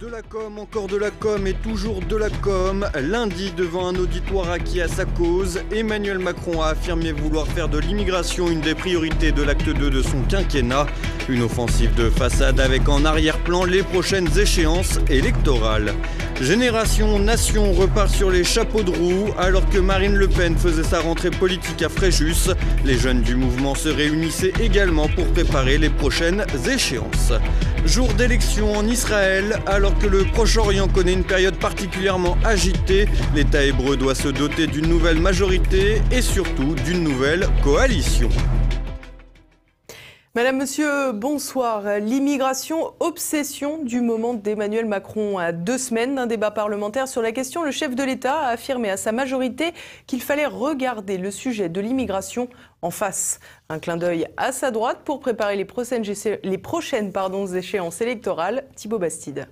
De la com, encore de la com et toujours de la com. Lundi, devant un auditoire acquis à sa cause, Emmanuel Macron a affirmé vouloir faire de l'immigration une des priorités de l'acte 2 de son quinquennat. Une offensive de façade avec en arrière-plan les prochaines échéances électorales. Génération Nation repart sur les chapeaux de roue alors que Marine Le Pen faisait sa rentrée politique à Fréjus. Les jeunes du mouvement se réunissaient également pour préparer les prochaines échéances. Jour d'élection en Israël, alors que le Proche-Orient connaît une période particulièrement agitée, l'État hébreu doit se doter d'une nouvelle majorité et surtout d'une nouvelle coalition. Madame, Monsieur, bonsoir. L'immigration, obsession du moment d'Emmanuel Macron. À 2 semaines d'un débat parlementaire sur la question, le chef de l'État a affirmé à sa majorité qu'il fallait regarder le sujet de l'immigration en face. Un clin d'œil à sa droite pour préparer les prochaines échéances électorales. Thibaut Bastide.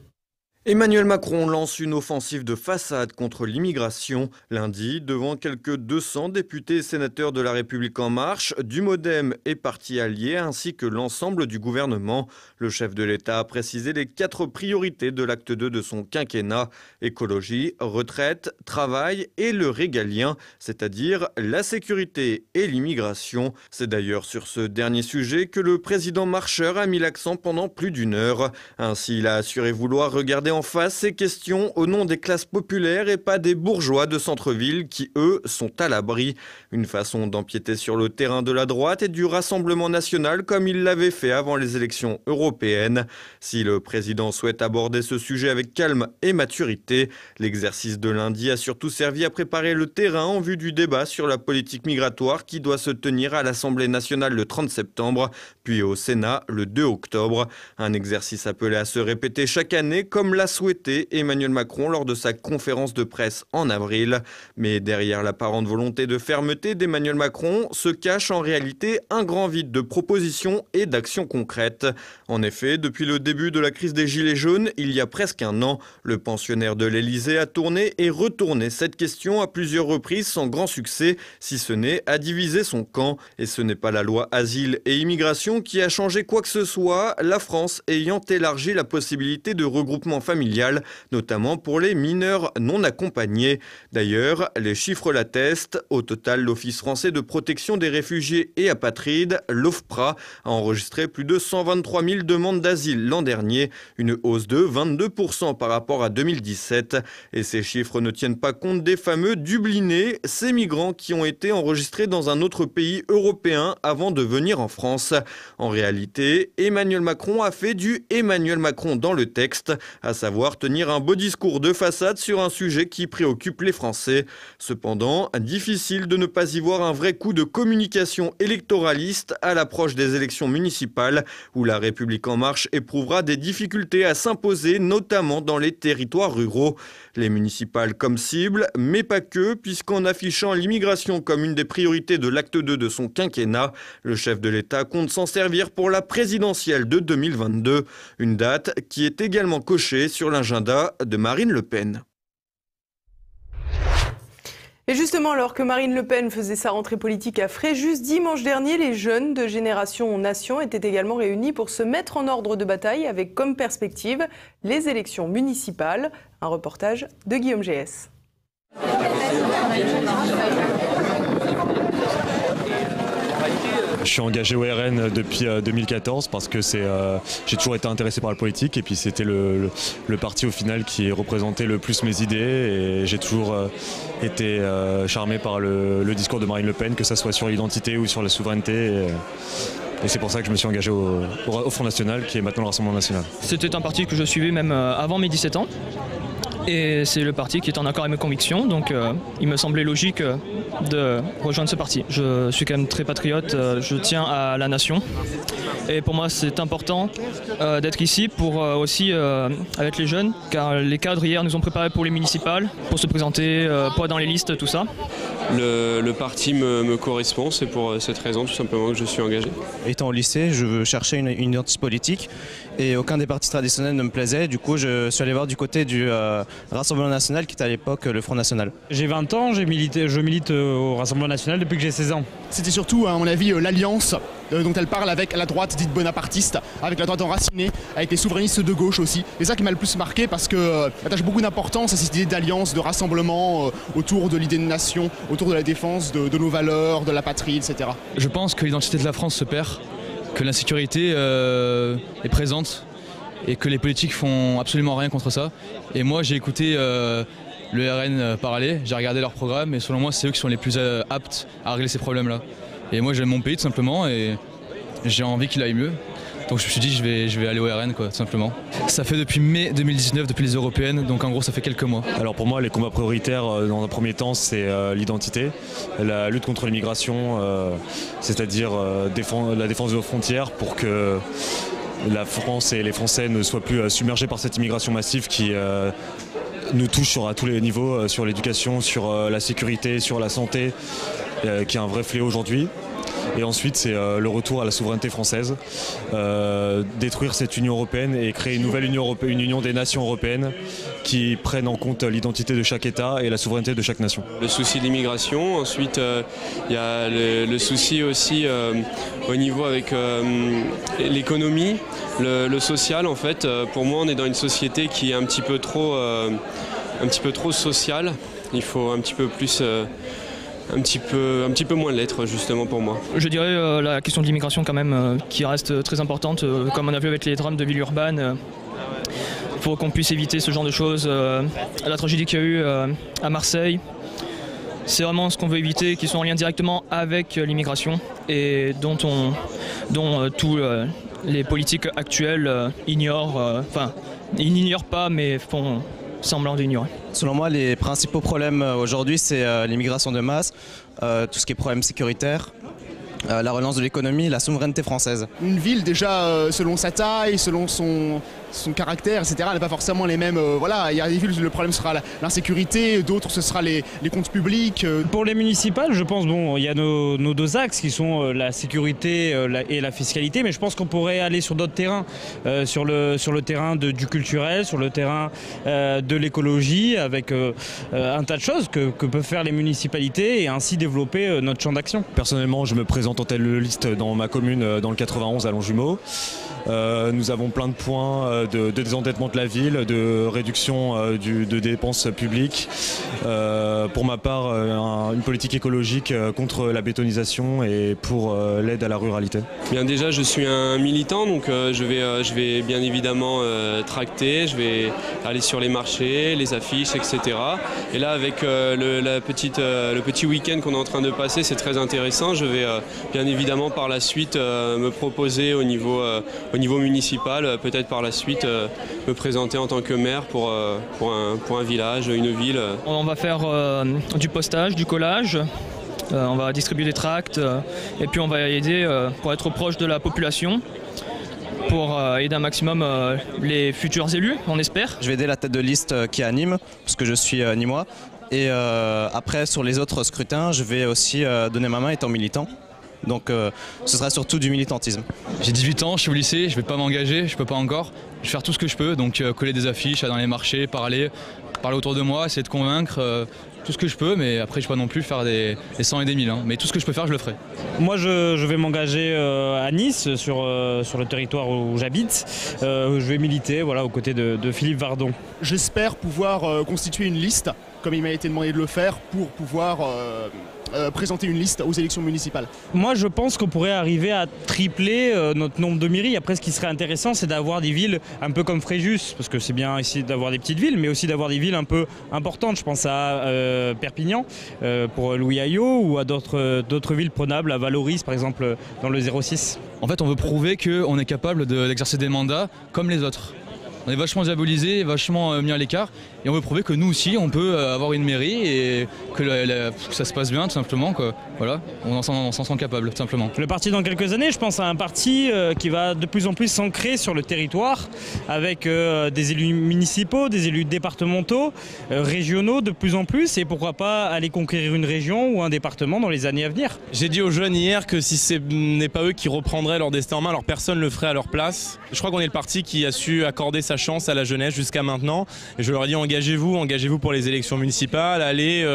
Emmanuel Macron lance une offensive de façade contre l'immigration. Lundi, devant quelques 200 députés et sénateurs de La République En Marche, du Modem et partis alliés, ainsi que l'ensemble du gouvernement, le chef de l'État a précisé les 4 priorités de l'acte 2 de son quinquennat. Écologie, retraite, travail et le régalien, c'est-à-dire la sécurité et l'immigration. C'est d'ailleurs sur ce dernier sujet que le président marcheur a mis l'accent pendant plus d'1 heure. Ainsi, il a assuré vouloir regarder en face ces questions au nom des classes populaires et pas des bourgeois de centre-ville qui, eux, sont à l'abri. Une façon d'empiéter sur le terrain de la droite et du Rassemblement national comme il l'avait fait avant les élections européennes. Si le président souhaite aborder ce sujet avec calme et maturité, l'exercice de lundi a surtout servi à préparer le terrain en vue du débat sur la politique migratoire qui doit se tenir à l'Assemblée nationale le 30 septembre, puis au Sénat le 2 octobre. Un exercice appelé à se répéter chaque année comme l'a souhaité Emmanuel Macron lors de sa conférence de presse en avril. Mais derrière l'apparente volonté de fermeté d'Emmanuel Macron se cache en réalité un grand vide de propositions et d'actions concrètes. En effet, depuis le début de la crise des Gilets jaunes, il y a presque 1 an, le pensionnaire de l'Élysée a tourné et retourné cette question à plusieurs reprises sans grand succès, si ce n'est à diviser son camp. Et ce n'est pas la loi Asile et Immigration qui a changé quoi que ce soit, la France ayant élargi la possibilité de regroupement familial, notamment pour les mineurs non accompagnés. D'ailleurs, les chiffres l'attestent. Au total, l'Office français de protection des réfugiés et apatrides, l'OFPRA, a enregistré plus de 123 000 demandes d'asile l'an dernier, une hausse de 22% par rapport à 2017. Et ces chiffres ne tiennent pas compte des fameux Dublinés, ces migrants qui ont été enregistrés dans un autre pays européen avant de venir en France. En réalité, Emmanuel Macron a fait du Emmanuel Macron dans le texte, à savoir tenir un beau discours de façade sur un sujet qui préoccupe les Français. Cependant, difficile de ne pas y voir un vrai coup de communication électoraliste à l'approche des élections municipales, où La République En Marche éprouvera des difficultés à s'imposer, notamment dans les territoires ruraux. Les municipales comme cible, mais pas que, puisqu'en affichant l'immigration comme une des priorités de l'acte 2 de son quinquennat, le chef de l'État compte s'en servir pour la présidentielle de 2022, une date qui est également cochée sur l'agenda de Marine Le Pen. Et justement, alors que Marine Le Pen faisait sa rentrée politique à Fréjus, dimanche dernier, les jeunes de Génération Nation étaient également réunis pour se mettre en ordre de bataille avec comme perspective les élections municipales. Un reportage de Guillaume GS. Je suis engagé au RN depuis 2014 parce que j'ai toujours été intéressé par la politique et puis c'était le parti au final qui représentait le plus mes idées et j'ai toujours été charmé par le discours de Marine Le Pen, que ce soit sur l'identité ou sur la souveraineté. Et c'est pour ça que je me suis engagé au Front National, qui est maintenant le Rassemblement National. C'était un parti que je suivais même avant mes 17 ans. Et c'est le parti qui est en accord avec mes convictions, donc il me semblait logique de rejoindre ce parti. Je suis quand même très patriote, je tiens à la nation. Et pour moi c'est important d'être ici pour aussi avec les jeunes, car les cadres hier nous ont préparés pour les municipales, pour se présenter, pour être dans les listes, tout ça. Le parti me correspond, c'est pour cette raison tout simplement que je suis engagé. Étant au lycée, je cherchais une identité politique et aucun des partis traditionnels ne me plaisait. Du coup, je suis allé voir du côté du Rassemblement National qui était à l'époque le Front National. J'ai 20 ans, je milite au Rassemblement National depuis que j'ai 16 ans. C'était surtout, à mon avis, l'alliance dont elle parle avec la droite dite bonapartiste, avec la droite enracinée, avec les souverainistes de gauche aussi. C'est ça qui m'a le plus marqué parce qu'elle attache beaucoup d'importance à cette idée d'alliance, de rassemblement autour de l'idée de nation, autour de la défense de nos valeurs, de la patrie, etc. Je pense que l'identité de la France se perd, que l'insécurité est présente et que les politiques font absolument rien contre ça. Et moi j'ai écouté le RN parler, j'ai regardé leur programme et selon moi c'est eux qui sont les plus aptes à régler ces problèmes-là. Et moi j'aime mon pays tout simplement et j'ai envie qu'il aille mieux. Donc je me suis dit je vais aller au RN quoi, tout simplement. Ça fait depuis mai 2019, depuis les européennes, donc en gros ça fait quelques mois. Alors pour moi les combats prioritaires dans un premier temps c'est l'identité, la lutte contre l'immigration, c'est-à-dire la défense de nos frontières pour que la France et les Français ne soient plus submergés par cette immigration massive qui nous touche à tous les niveaux, sur l'éducation, sur la sécurité, sur la santé, qui est un vrai fléau aujourd'hui. Et ensuite, c'est le retour à la souveraineté française, détruire cette Union européenne et créer une nouvelle Union européenne, une union des nations européennes qui prennent en compte l'identité de chaque État et la souveraineté de chaque nation. Le souci de l'immigration, ensuite il y a le souci aussi au niveau avec l'économie, le social en fait. Pour moi, on est dans une société qui est un petit peu trop sociale. Il faut un petit peu plus... un petit peu moins l'être justement pour moi. Je dirais la question de l'immigration quand même qui reste très importante, comme on a vu avec les drames de Villeurbanne. Il faut qu'on puisse éviter ce genre de choses. La tragédie qu'il y a eu à Marseille, c'est vraiment ce qu'on veut éviter, qui sont en lien directement avec l'immigration et dont tous les politiques actuels ignorent, ils n'ignorent pas mais font semblant d'ignorer. Selon moi, les principaux problèmes aujourd'hui, c'est l'immigration de masse, tout ce qui est problème sécuritaire, la relance de l'économie, la souveraineté française. Une ville, déjà, selon sa taille, selon son caractère, etc., n'a pas forcément les mêmes... voilà, il y a des villes où le problème sera l'insécurité, d'autres ce sera les comptes publics. Pour les municipales, je pense, il y a nos deux axes qui sont la sécurité et la fiscalité, mais je pense qu'on pourrait aller sur d'autres terrains, sur le terrain du culturel, sur le terrain de l'écologie, avec un tas de choses que peuvent faire les municipalités et ainsi développer notre champ d'action. Personnellement, je me présente en tête de liste dans ma commune, dans le 91 à Longjumeau. Nous avons plein de points de désendettement de la ville, de réduction de dépenses publiques. Pour ma part, une politique écologique contre la bétonisation et pour l'aide à la ruralité. Bien déjà, je suis un militant, donc je vais bien évidemment tracter, je vais aller sur les marchés, les affiches, etc. Et là, avec le petit week-end qu'on est en train de passer, c'est très intéressant. Je vais bien évidemment par la suite me proposer au niveau municipal, peut-être par la suite me présenter en tant que maire pour un village, une ville. On va faire du postage, du collage, on va distribuer des tracts et puis on va aider pour être proche de la population, pour aider un maximum les futurs élus, on espère. Je vais aider la tête de liste qui est à Nîmes, parce que je suis nîmois. Et après, sur les autres scrutins, je vais aussi donner ma main étant militant. Donc ce sera surtout du militantisme. J'ai 18 ans, je suis au lycée, je vais pas m'engager, je peux pas encore. Je vais faire tout ce que je peux, donc coller des affiches, aller dans les marchés, parler autour de moi, essayer de convaincre, tout ce que je peux, mais après je peux pas non plus faire des 100 et des 1000, mais tout ce que je peux faire, je le ferai. Moi je vais m'engager à Nice, sur le territoire où j'habite. Je vais militer aux côtés de Philippe Vardon. J'espère pouvoir constituer une liste, comme il m'a été demandé de le faire, pour pouvoir présenter une liste aux élections municipales. Moi je pense qu'on pourrait arriver à tripler notre nombre de mairies. Après ce qui serait intéressant c'est d'avoir des villes un peu comme Fréjus, parce que c'est bien ici d'avoir des petites villes, mais aussi d'avoir des villes un peu importantes. Je pense à Perpignan pour Louis Ayot, ou à d'autres villes prenables, à Valoris par exemple dans le 06. En fait on veut prouver qu'on est capable d'exercer des mandats comme les autres. On est vachement diabolisé, vachement mis à l'écart. Et on veut prouver que nous aussi, on peut avoir une mairie et que ça se passe bien, tout simplement. Quoi. Voilà, on s'en sent capable, tout simplement. Le parti dans quelques années, je pense à un parti qui va de plus en plus s'ancrer sur le territoire, avec des élus municipaux, des élus départementaux, régionaux de plus en plus. Et pourquoi pas aller conquérir une région ou un département dans les années à venir. J'ai dit aux jeunes hier que si ce n'est pas eux qui reprendraient leur destin en main, alors personne ne le ferait à leur place. Je crois qu'on est le parti qui a su accorder sa chance à la jeunesse jusqu'à maintenant. Et je leur ai dit engagez-vous pour les élections municipales, allez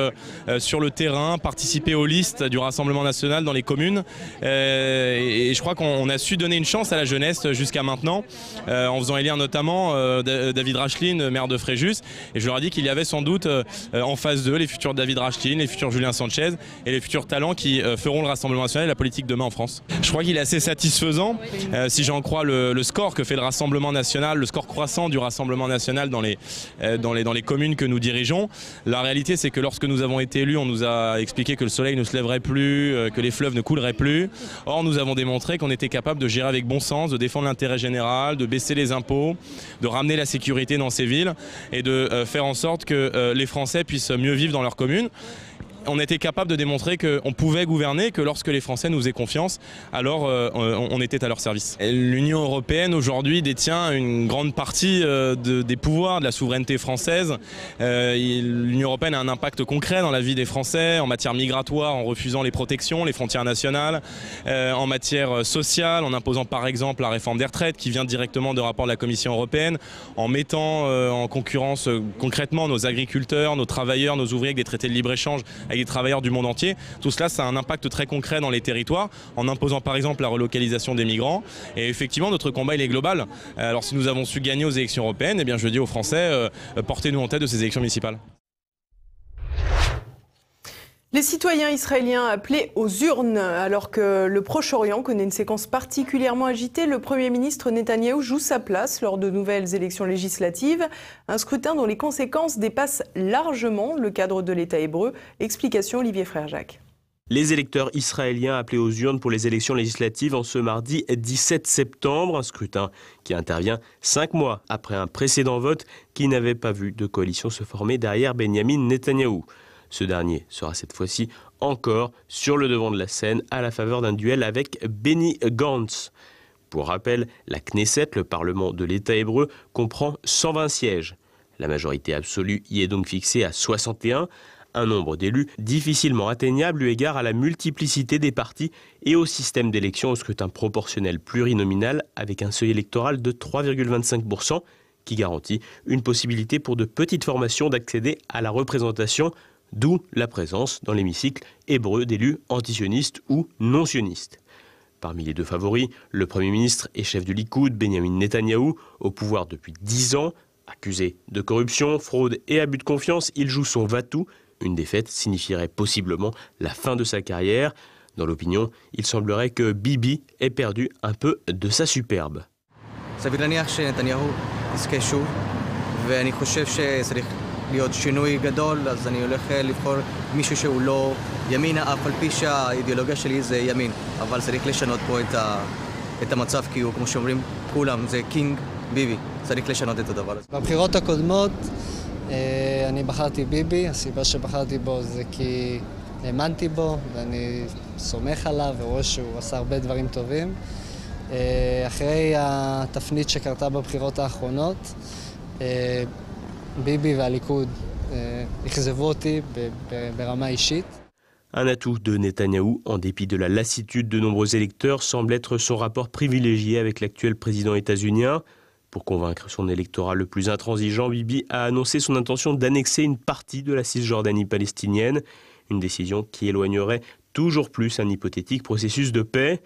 sur le terrain, participez aux listes du Rassemblement national dans les communes. Et je crois qu'on a su donner une chance à la jeunesse jusqu'à maintenant, en faisant élire notamment David Racheline, maire de Fréjus. Et je leur ai dit qu'il y avait sans doute en face d'eux les futurs David Racheline, les futurs Julien Sanchez et les futurs talents qui feront le Rassemblement national et la politique demain en France. Je crois qu'il est assez satisfaisant, si j'en crois le score que fait le Rassemblement national, le score croissant du Rassemblement national dans les communes que nous dirigeons. La réalité, c'est que lorsque nous avons été élus, on nous a expliqué que le soleil ne se lèverait plus, que les fleuves ne couleraient plus. Or, nous avons démontré qu'on était capable de gérer avec bon sens, de défendre l'intérêt général, de baisser les impôts, de ramener la sécurité dans ces villes et de faire en sorte que les Français puissent mieux vivre dans leurs communes. On était capable de démontrer qu'on pouvait gouverner, que lorsque les Français nous faisaient confiance, alors on était à leur service. L'Union européenne aujourd'hui détient une grande partie des pouvoirs de la souveraineté française. L'Union européenne a un impact concret dans la vie des Français, en matière migratoire, en refusant les protections, les frontières nationales, en matière sociale, en imposant par exemple la réforme des retraites qui vient directement de rapport de la Commission européenne, en mettant en concurrence concrètement nos agriculteurs, nos travailleurs, nos ouvriers avec des traités de libre-échange, avec des travailleurs du monde entier. Tout cela, ça a un impact très concret dans les territoires, en imposant par exemple la relocalisation des migrants. Et effectivement, notre combat, il est global. Alors si nous avons su gagner aux élections européennes, eh bien, je dis aux Français, portez-nous en tête de ces élections municipales. Les citoyens israéliens appelés aux urnes. Alors que le Proche-Orient connaît une séquence particulièrement agitée, le Premier ministre Netanyahou joue sa place lors de nouvelles élections législatives. Un scrutin dont les conséquences dépassent largement le cadre de l'État hébreu. Explication Olivier Frère-Jacques. Les électeurs israéliens appelés aux urnes pour les élections législatives en ce mardi 17 septembre. Un scrutin qui intervient 5 mois après un précédent vote qui n'avait pas vu de coalition se former derrière Benyamin Netanyahou. Ce dernier sera cette fois-ci encore sur le devant de la scène à la faveur d'un duel avec Benny Gantz. Pour rappel, la Knesset, le Parlement de l'État hébreu, comprend 120 sièges. La majorité absolue y est donc fixée à 61, un nombre d'élus difficilement atteignable eu égard à la multiplicité des partis et au système d'élection au scrutin proportionnel plurinominal avec un seuil électoral de 3,25% qui garantit une possibilité pour de petites formations d'accéder à la représentation, d'où la présence dans l'hémicycle hébreu d'élus antisionistes ou non-sionistes. Parmi les deux favoris, le Premier ministre et chef du Likoud, Benyamin Netanyahou, au pouvoir depuis 10 ans, accusé de corruption, fraude et abus de confiance, il joue son va-tout. Une défaite signifierait possiblement la fin de sa carrière. Dans l'opinion, il semblerait que Bibi ait perdu un peu de sa superbe. להיות שינוי גדול, אז אני הולך לבחור מישהו שהוא לא ימינה, אף על פי שהאידיאולוגיה שלי זה ימין. אבל צריך לשנות פה את המצב, כי הוא, כמו שאומרים כולם, זה קינג ביבי. צריך לשנות את הדבר הזה. בבחירות הקודמות אני בחרתי ביבי. הסיבה שבחרתי בו זה כי האמנתי בו, ואני סומך עליו ורואה שהוא עשה הרבה דברים טובים. אחרי התפנית שקרתה בבחירות האחרונות, ביבי והליכוד אכזבו אותי ברמה אישית. Un atout de Netanyahou, en dépit de la lassitude de nombreux électeurs, semble être son rapport privilégié avec l'actuel président états-unien. Pour convaincre son électorat le plus intransigeant, Bibi a annoncé son intention d'annexer une partie de la Cisjordanie palestinienne, une décision qui éloignerait toujours plus un hypothétique processus de paix.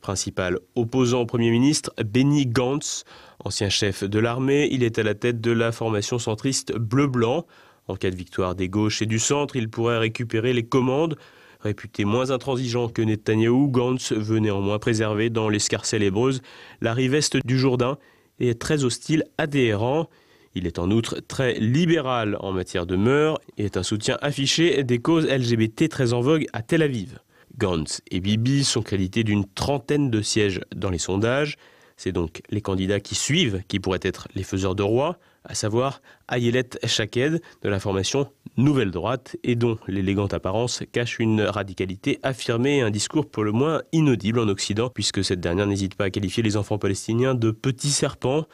Principal opposant au Premier ministre, Benny Gantz, ancien chef de l'armée, il est à la tête de la formation centriste bleu-blanc. En cas de victoire des gauches et du centre, il pourrait récupérer les commandes. Réputé moins intransigeant que Netanyahou, Gantz veut néanmoins préserver dans l'escarcelle hébreuse la rive est du Jourdain et est très hostile à Téhéran. Il est en outre très libéral en matière de mœurs et est un soutien affiché des causes LGBT très en vogue à Tel Aviv. Gantz et Bibi sont crédités d'une trentaine de sièges dans les sondages. C'est donc les candidats qui suivent qui pourraient être les faiseurs de roi, à savoir Ayelet Shaked de la formation Nouvelle Droite et dont l'élégante apparence cache une radicalité affirmée et un discours pour le moins inaudible en Occident, puisque cette dernière n'hésite pas à qualifier les enfants palestiniens de petits serpents.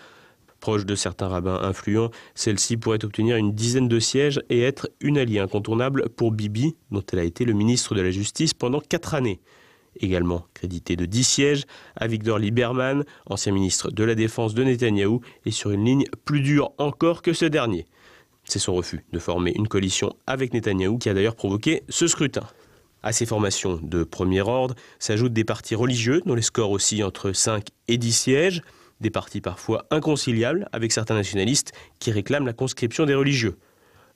Proche de certains rabbins influents, celle-ci pourrait obtenir une dizaine de sièges et être une alliée incontournable pour Bibi, dont elle a été le ministre de la Justice pendant 4 années. Également crédité de 10 sièges, Avigdor Lieberman, ancien ministre de la Défense de Netanyahou, est sur une ligne plus dure encore que ce dernier. C'est son refus de former une coalition avec Netanyahou qui a d'ailleurs provoqué ce scrutin. À ces formations de premier ordre s'ajoutent des partis religieux dont les scores oscillent entre 5 et 10 sièges, des partis parfois inconciliables avec certains nationalistes qui réclament la conscription des religieux.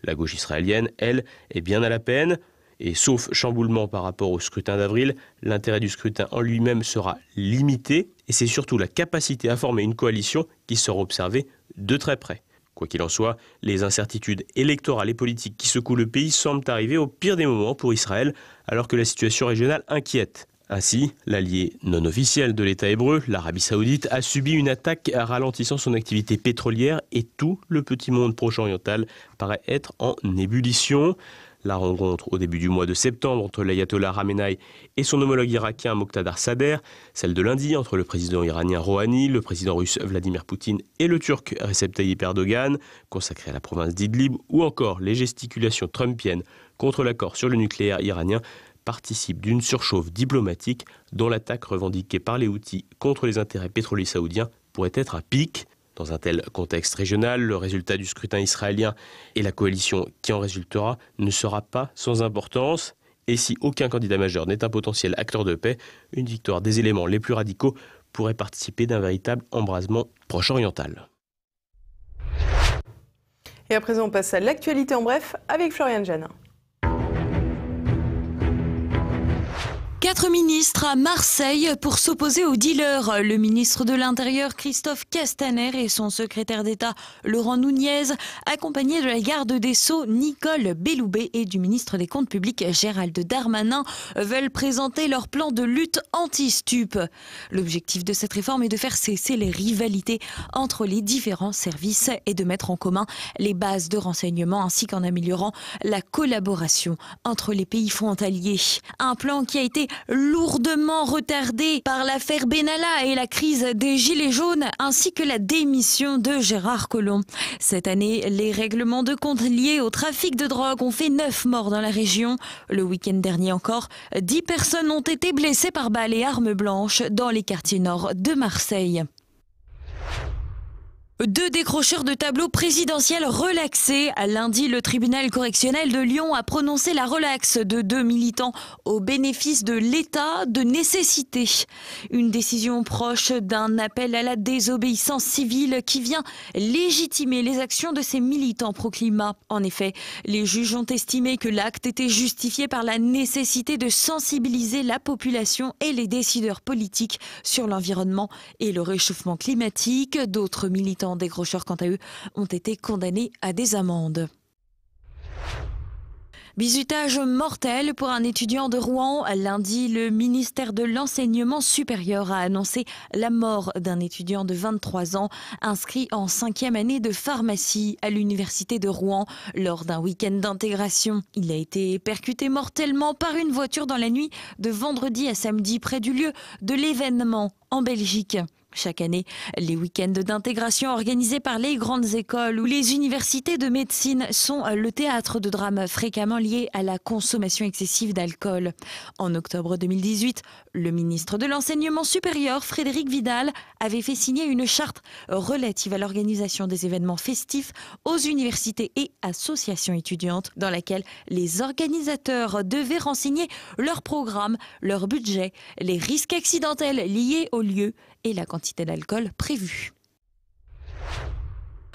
La gauche israélienne, elle, est bien à la peine. Et sauf chamboulement par rapport au scrutin d'avril, l'intérêt du scrutin en lui-même sera limité et c'est surtout la capacité à former une coalition qui sera observée de très près. Quoi qu'il en soit, les incertitudes électorales et politiques qui secouent le pays semblent arriver au pire des moments pour Israël, alors que la situation régionale inquiète. Ainsi, l'allié non officiel de l'État hébreu, l'Arabie Saoudite, a subi une attaque ralentissant son activité pétrolière et tout le petit monde proche-oriental paraît être en ébullition. La rencontre au début du mois de septembre entre l'ayatollah Khamenei et son homologue irakien Moqtada Sadr, celle de lundi entre le président iranien Rouhani, le président russe Vladimir Poutine et le turc Recep Tayyip Erdogan, consacré à la province d'Idlib, ou encore les gesticulations trumpiennes contre l'accord sur le nucléaire iranien, participent d'une surchauffe diplomatique dont l'attaque revendiquée par les Houthis contre les intérêts pétroliers saoudiens pourrait être un pic. Dans un tel contexte régional, le résultat du scrutin israélien et la coalition qui en résultera ne sera pas sans importance. Et si aucun candidat majeur n'est un potentiel acteur de paix, une victoire des éléments les plus radicaux pourrait participer d'un véritable embrasement proche-oriental. Et à présent, on passe à l'actualité en bref avec Floriane Jeannin. 4 ministres à Marseille pour s'opposer aux dealers. Le ministre de l'Intérieur Christophe Castaner et son secrétaire d'État Laurent Nunez, accompagnés de la garde des Sceaux Nicole Belloubet et du ministre des Comptes publics Gérald Darmanin, veulent présenter leur plan de lutte anti-stup. L'objectif de cette réforme est de faire cesser les rivalités entre les différents services et de mettre en commun les bases de renseignement ainsi qu'en améliorant la collaboration entre les pays frontaliers. Un plan qui a été lourdement retardé par l'affaire Benalla et la crise des Gilets jaunes ainsi que la démission de Gérard Collomb. Cette année, les règlements de compte liés au trafic de drogue ont fait 9 morts dans la région. Le week-end dernier encore, 10 personnes ont été blessées par balles et armes blanches dans les quartiers nord de Marseille. 2 décrocheurs de tableaux présidentiels relaxés. Lundi, le tribunal correctionnel de Lyon a prononcé la relaxe de 2 militants au bénéfice de l'état de nécessité. Une décision proche d'un appel à la désobéissance civile qui vient légitimer les actions de ces militants pro-climat. En effet, les juges ont estimé que l'acte était justifié par la nécessité de sensibiliser la population et les décideurs politiques sur l'environnement et le réchauffement climatique. D'autres militants décrocheurs, quant à eux, ont été condamnés à des amendes. Bizutage mortel pour un étudiant de Rouen. Lundi, le ministère de l'Enseignement supérieur a annoncé la mort d'un étudiant de 23 ans inscrit en 5e année de pharmacie à l'université de Rouen lors d'un week-end d'intégration. Il a été percuté mortellement par une voiture dans la nuit de vendredi à samedi près du lieu de l'événement en Belgique. Chaque année, les week-ends d'intégration organisés par les grandes écoles ou les universités de médecine sont le théâtre de drames fréquemment liés à la consommation excessive d'alcool. En octobre 2018, le ministre de l'Enseignement supérieur, Frédérique Vidal, avait fait signer une charte relative à l'organisation des événements festifs aux universités et associations étudiantes, dans laquelle les organisateurs devaient renseigner leur programme, leur budget, les risques accidentels liés au lieu et la quantité d'alcool prévue.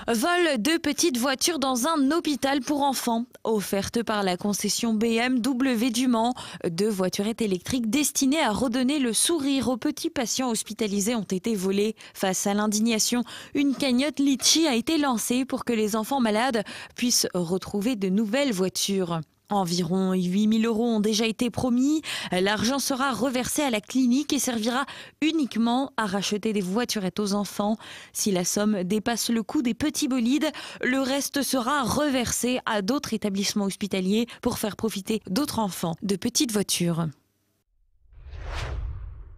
Vol de petites voitures dans un hôpital pour enfants. Offerte par la concession BMW du Mans, 2 voiturettes électriques destinées à redonner le sourire aux petits patients hospitalisés ont été volées. Face à l'indignation, une cagnotte Litchi a été lancée pour que les enfants malades puissent retrouver de nouvelles voitures. Environ 8 000 € ont déjà été promis. L'argent sera reversé à la clinique et servira uniquement à racheter des voiturettes aux enfants. Si la somme dépasse le coût des petits bolides, le reste sera reversé à d'autres établissements hospitaliers pour faire profiter d'autres enfants de petites voitures.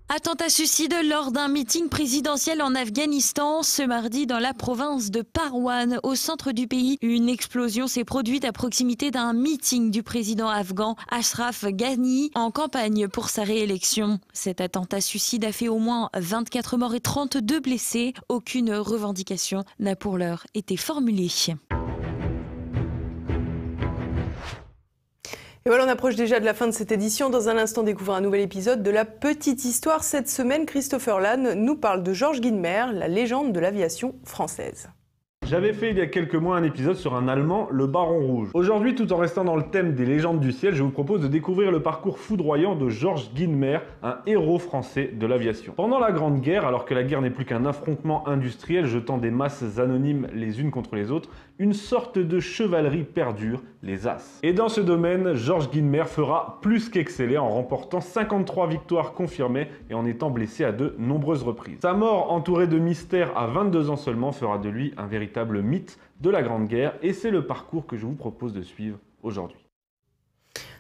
Attentat suicide lors d'un meeting présidentiel en Afghanistan ce mardi dans la province de Parwan, au centre du pays. Une explosion s'est produite à proximité d'un meeting du président afghan Ashraf Ghani en campagne pour sa réélection. Cet attentat suicide a fait au moins 24 morts et 32 blessés. Aucune revendication n'a pour l'heure été formulée. Et voilà, on approche déjà de la fin de cette édition. Dans un instant, découvrir un nouvel épisode de La Petite Histoire. Cette semaine, Christopher Lannes nous parle de Georges Guynemer, la légende de l'aviation française. J'avais fait il y a quelques mois un épisode sur un Allemand, le Baron Rouge. Aujourd'hui, tout en restant dans le thème des légendes du ciel, je vous propose de découvrir le parcours foudroyant de Georges Guynemer, un héros français de l'aviation. Pendant la Grande Guerre, alors que la guerre n'est plus qu'un affrontement industriel jetant des masses anonymes les unes contre les autres, une sorte de chevalerie perdure, les As. Et dans ce domaine, Georges Guynemer fera plus qu'exceller en remportant 53 victoires confirmées et en étant blessé à de nombreuses reprises. Sa mort, entourée de mystères à 22 ans seulement, fera de lui un véritable mythe de la Grande Guerre et c'est le parcours que je vous propose de suivre aujourd'hui.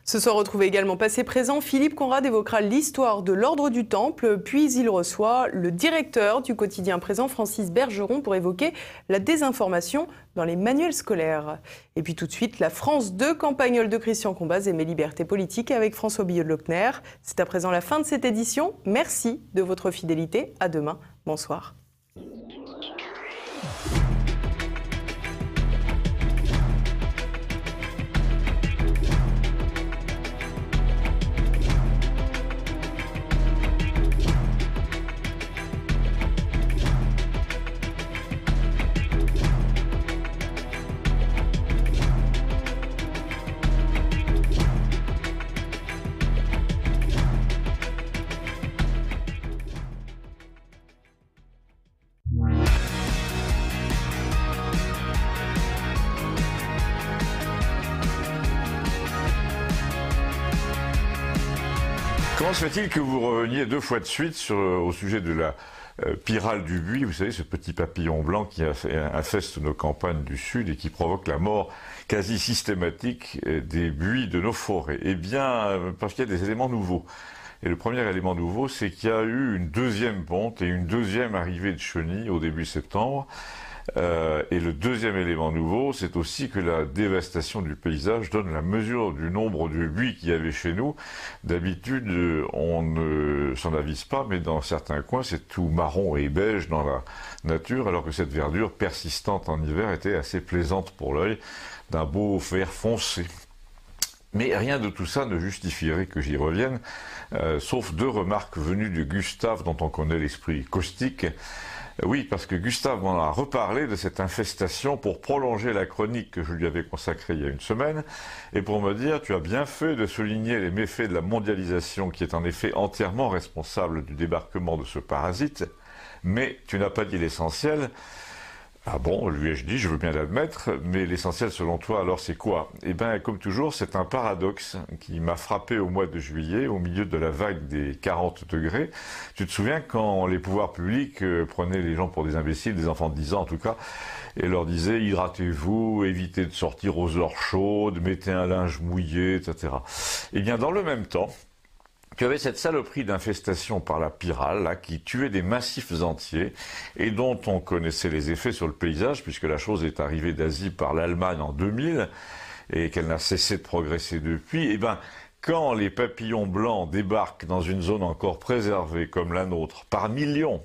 Ce soir, retrouvez également Passé Présent. Philippe Conrad évoquera l'histoire de l'Ordre du Temple, puis il reçoit le directeur du quotidien Présent, Francis Bergeron, pour évoquer la désinformation dans les manuels scolaires. Et puis tout de suite, la France 2, Campagnole de Christian Combaz et Mes libertés politiques avec François Billot-de-Lochner. C'est à présent la fin de cette édition. Merci de votre fidélité. À demain. Bonsoir. Comment se fait-il que vous reveniez 2 fois de suite au sujet de la pyrale du buis, vous savez, ce petit papillon blanc qui infeste nos campagnes du Sud et qui provoque la mort quasi systématique des buis de nos forêts? Eh bien, parce qu'il y a des éléments nouveaux. Et le premier élément nouveau, c'est qu'il y a eu une deuxième ponte et une deuxième arrivée de chenilles au début septembre. Et le deuxième élément nouveau, c'est aussi que la dévastation du paysage donne la mesure du nombre de buis qu'il y avait chez nous. D'habitude, on ne s'en avise pas, mais dans certains coins, c'est tout marron et beige dans la nature, alors que cette verdure persistante en hiver était assez plaisante pour l'œil, d'un beau vert foncé. Mais rien de tout ça ne justifierait que j'y revienne, sauf 2 remarques venues de Gustave, dont on connaît l'esprit caustique. Oui, parce que Gustave m'en a reparlé de cette infestation pour prolonger la chronique que je lui avais consacrée il y a une semaine, et pour me dire, tu as bien fait de souligner les méfaits de la mondialisation qui est en effet entièrement responsable du débarquement de ce parasite, mais tu n'as pas dit l'essentiel. Ah bon, lui ai-je dit, je veux bien l'admettre, mais l'essentiel selon toi, alors c'est quoi? Eh bien, comme toujours, c'est un paradoxe qui m'a frappé au mois de juillet, au milieu de la vague des 40 degrés. Tu te souviens quand les pouvoirs publics prenaient les gens pour des imbéciles, des enfants de 10 ans en tout cas, et leur disaient hydratez-vous, évitez de sortir aux heures chaudes, mettez un linge mouillé, etc. Eh bien, dans le même temps, tu avais cette saloperie d'infestation par la pyrale, là, qui tuait des massifs entiers et dont on connaissait les effets sur le paysage, puisque la chose est arrivée d'Asie par l'Allemagne en 2000 et qu'elle n'a cessé de progresser depuis. Eh ben, quand les papillons blancs débarquent dans une zone encore préservée comme la nôtre par millions,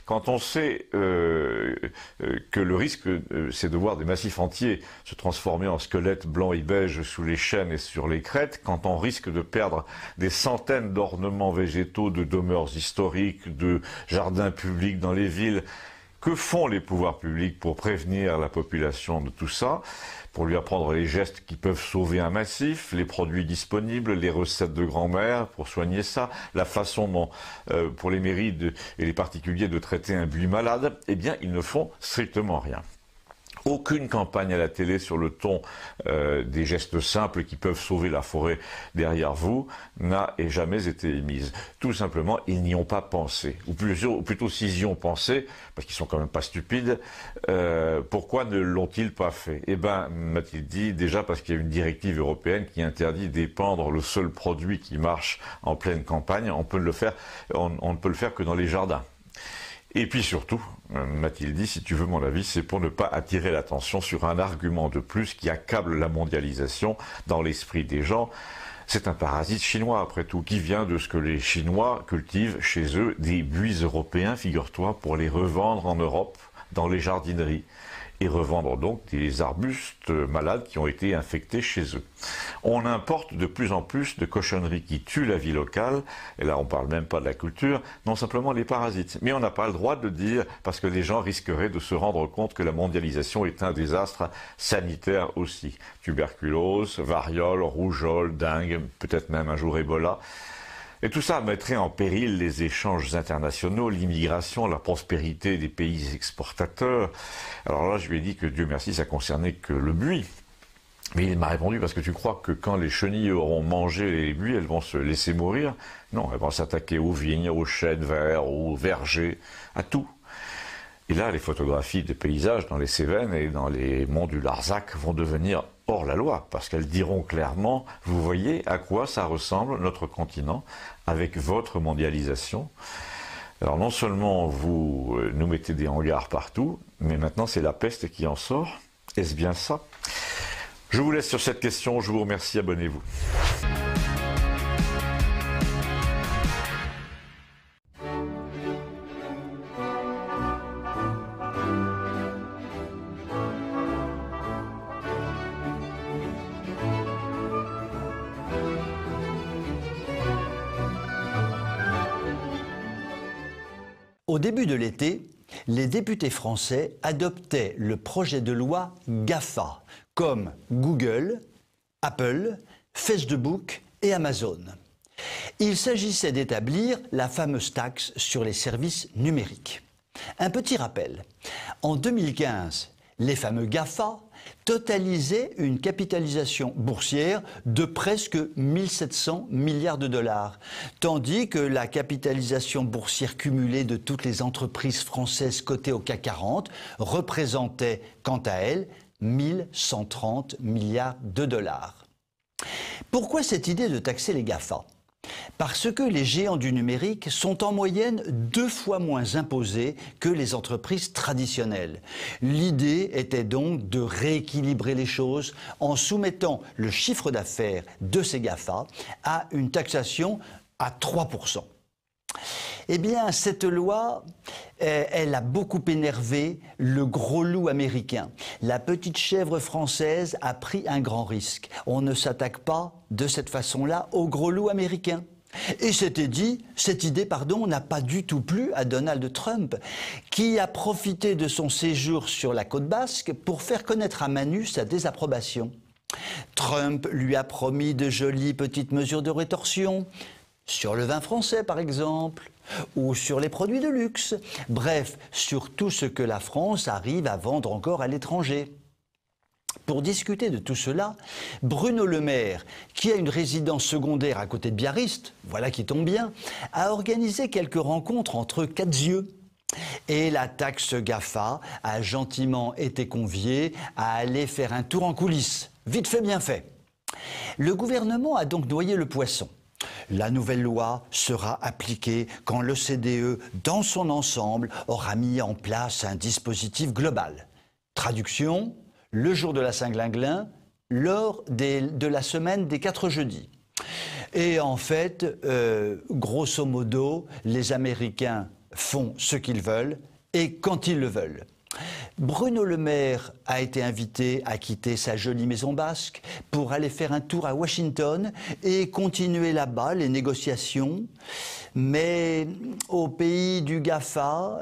quand on sait que le risque, c'est de voir des massifs entiers se transformer en squelettes blancs et beiges sous les chênes et sur les crêtes, quand on risque de perdre des centaines d'ornements végétaux, de demeures historiques, de jardins publics dans les villes, que font les pouvoirs publics pour prévenir la population de tout ça, pour lui apprendre les gestes qui peuvent sauver un massif, les produits disponibles, les recettes de grand-mère pour soigner ça, la façon dont, pour les mairies et les particuliers de traiter un buis malade? Eh bien, ils ne font strictement rien. Aucune campagne à la télé sur le ton des gestes simples qui peuvent sauver la forêt derrière vous n'a et jamais été émise. Tout simplement, ils n'y ont pas pensé. Ou plutôt s'ils y ont pensé, parce qu'ils sont quand même pas stupides, pourquoi ne l'ont-ils pas fait? Eh ben, m'a-t-il dit, déjà parce qu'il y a une directive européenne qui interdit d'épandre le seul produit qui marche en pleine campagne. On ne peut le faire que dans les jardins. Et puis surtout, m'a-t-il dit, si tu veux mon avis, c'est pour ne pas attirer l'attention sur un argument de plus qui accable la mondialisation dans l'esprit des gens. C'est un parasite chinois, après tout, qui vient de ce que les Chinois cultivent chez eux, des buis européens, figure-toi, pour les revendre en Europe, dans les jardineries. Et revendre donc des arbustes malades qui ont été infectés chez eux. On importe de plus en plus de cochonneries qui tuent la vie locale, et là on parle même pas de la culture, non simplement les parasites. Mais on n'a pas le droit de dire, parce que les gens risqueraient de se rendre compte que la mondialisation est un désastre sanitaire aussi. Tuberculose, variole, rougeole, dengue, peut-être même un jour Ebola. Et tout ça mettrait en péril les échanges internationaux, l'immigration, la prospérité des pays exportateurs. Alors là, je lui ai dit que Dieu merci, ça concernait que le buis. Mais il m'a répondu, parce que tu crois que quand les chenilles auront mangé les buis, elles vont se laisser mourir? Non, elles vont s'attaquer aux vignes, aux chênes verts, aux vergers, à tout. Et là, les photographies de paysages dans les Cévennes et dans les monts du Larzac vont devenir hors la loi, parce qu'elles diront clairement, vous voyez à quoi ça ressemble notre continent avec votre mondialisation. Alors non seulement vous nous mettez des hangars partout, mais maintenant c'est la peste qui en sort. Est-ce bien ça? Je vous laisse sur cette question, je vous remercie, abonnez-vous. Au début de l'été, les députés français adoptaient le projet de loi GAFA, comme Google, Apple, Facebook et Amazon. Il s'agissait d'établir la fameuse taxe sur les services numériques. Un petit rappel, en 2015, les fameux GAFA totalisaient une capitalisation boursière de presque 1700 milliards de dollars, tandis que la capitalisation boursière cumulée de toutes les entreprises françaises cotées au CAC 40 représentait, quant à elle, 1130 milliards de dollars. Pourquoi cette idée de taxer les GAFA ? Parce que les géants du numérique sont en moyenne 2 fois moins imposés que les entreprises traditionnelles. L'idée était donc de rééquilibrer les choses en soumettant le chiffre d'affaires de ces GAFA à une taxation à 3%. Eh bien, cette loi, elle a beaucoup énervé le gros loup américain. La petite chèvre française a pris un grand risque. On ne s'attaque pas de cette façon-là au gros loup américain. Et cette idée, n'a pas du tout plu à Donald Trump, qui a profité de son séjour sur la côte basque pour faire connaître à Manu sa désapprobation. Trump lui a promis de jolies petites mesures de rétorsion, sur le vin français par exemple, ou sur les produits de luxe, bref, sur tout ce que la France arrive à vendre encore à l'étranger. Pour discuter de tout cela, Bruno Le Maire, qui a une résidence secondaire à côté de Biarritz, voilà qui tombe bien, a organisé quelques rencontres entre quatre yeux. Et la taxe GAFA a gentiment été conviée à aller faire un tour en coulisses. Vite fait, bien fait. Le gouvernement a donc noyé le poisson. La nouvelle loi sera appliquée quand l'OCDE, dans son ensemble, aura mis en place un dispositif global. Traduction, le jour de la Saint-Glinglin, lors de la semaine des 4 jeudis. Et en fait, grosso modo, les Américains font ce qu'ils veulent et quand ils le veulent. Bruno Le Maire a été invité à quitter sa jolie maison basque pour aller faire un tour à Washington et continuer là-bas les négociations. Mais au pays du GAFA,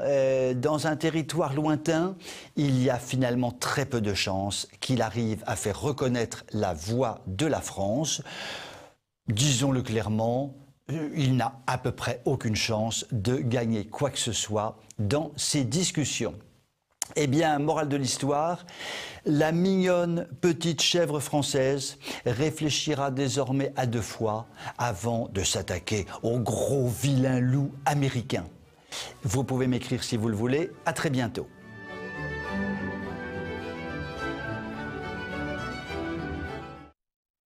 dans un territoire lointain, il y a finalement très peu de chances qu'il arrive à faire reconnaître la voix de la France. Disons-le clairement, il n'a à peu près aucune chance de gagner quoi que ce soit dans ces discussions. Eh bien, morale de l'histoire, la mignonne petite chèvre française réfléchira désormais à 2 fois avant de s'attaquer au gros vilain loup américain. Vous pouvez m'écrire si vous le voulez. À très bientôt.